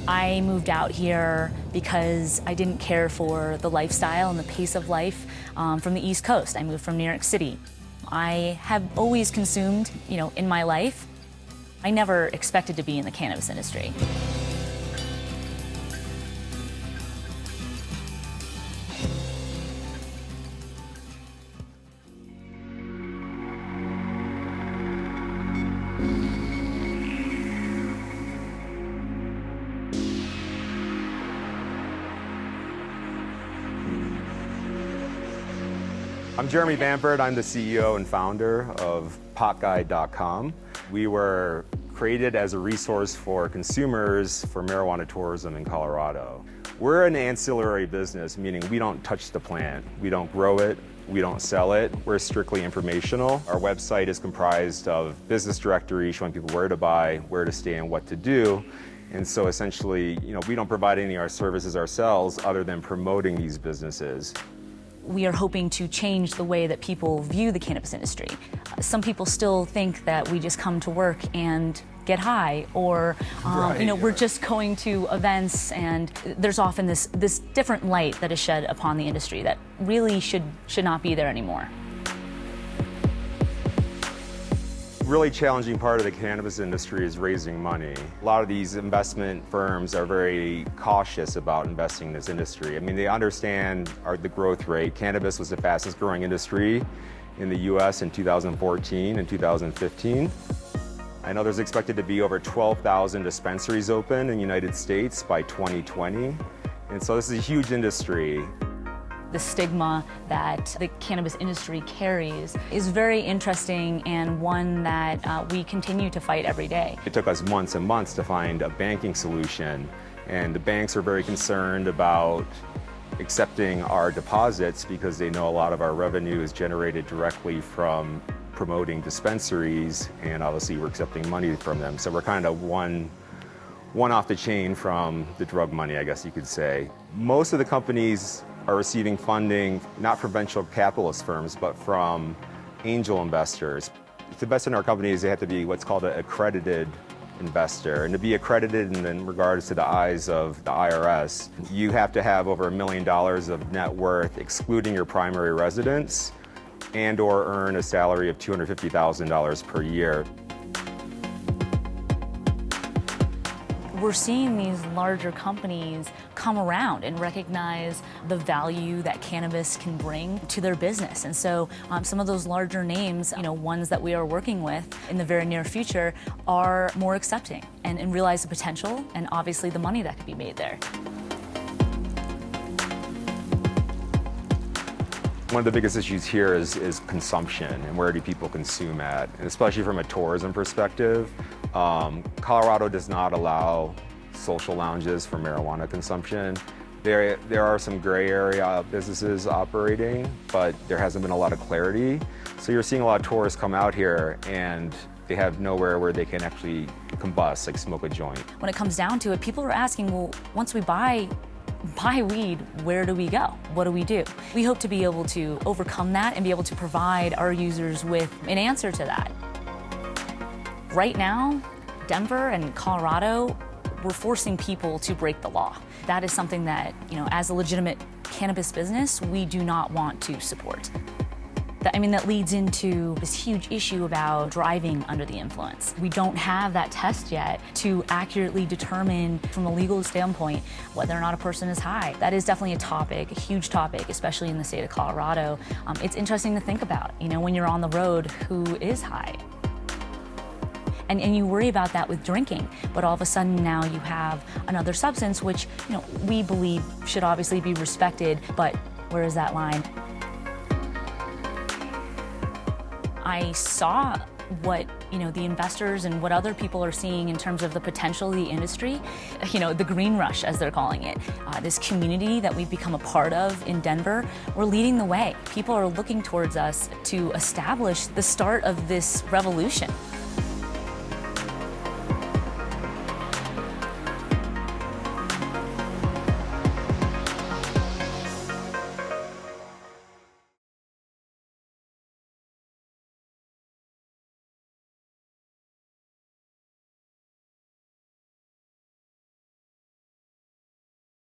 I moved out here because I didn't care for the lifestyle and the pace of life from the East Coast. I moved from New York City. I have always consumed, in my life. I never expected to be in the cannabis industry. I'm Jeremy Bamford. I'm the CEO and founder of potguide.com. We were created as a resource for consumers for marijuana tourism in Colorado. We're an ancillary business, meaning we don't touch the plant. We don't grow it. We don't sell it. We're strictly informational. Our website is comprised of business directory showing people where to buy, where to stay, and what to do. And so essentially, we don't provide any of our services ourselves other than promoting these businesses. We are hoping to change the way that people view the cannabis industry. Some people still think that we just come to work and get high, or we're just going to events, and there's often this different light that is shed upon the industry that really should not be there anymore. Really challenging part of the cannabis industry is raising money. A lot of these investment firms are very cautious about investing in this industry. I mean, they understand the growth rate. Cannabis was the fastest growing industry in the US in 2014 and 2015. I know there's expected to be over 12,000 dispensaries open in the United States by 2020. And so this is a huge industry. The stigma that the cannabis industry carries is very interesting, and one that we continue to fight every day. It took us months and months to find a banking solution, and the banks are very concerned about accepting our deposits because they know a lot of our revenue is generated directly from promoting dispensaries, and obviously we're accepting money from them. So we're kind of one off the chain from the drug money, I guess you could say. Most of the companies are receiving funding not from venture capitalist firms, but from angel investors. To invest in our companies, they have to be what's called an accredited investor. And to be accredited in regards to the eyes of the IRS, you have to have over $1 million of net worth, excluding your primary residence, and or earn a salary of $250,000 per year. We're seeing these larger companies come around and recognize the value that cannabis can bring to their business. And so some of those larger names, ones that we are working with in the very near future, are more accepting and realize the potential and obviously the money that could be made there. One of the biggest issues here is consumption and where do people consume at, and especially from a tourism perspective. Colorado does not allow social lounges for marijuana consumption. There are some gray area businesses operating, but there hasn't been a lot of clarity. So you're seeing a lot of tourists come out here and they have nowhere where they can actually combust, like smoke a joint. When it comes down to it, people are asking, well, once we buy weed, where do we go? What do we do? We hope to be able to overcome that and be able to provide our users with an answer to that. Right now, Denver and Colorado, we're forcing people to break the law. That is something that, as a legitimate cannabis business, we do not want to support. That leads into this huge issue about driving under the influence. We don't have that test yet to accurately determine from a legal standpoint whether or not a person is high. That is definitely a huge topic, especially in the state of Colorado. It's interesting to think about, when you're on the road, who is high? And you worry about that with drinking, but all of a sudden now you have another substance which, we believe should obviously be respected, but where is that line? I saw what the investors and what other people are seeing in terms of the potential of the industry, the green rush, as they're calling it. This community that we've become a part of in Denver, we're leading the way. People are looking towards us to establish the start of this revolution.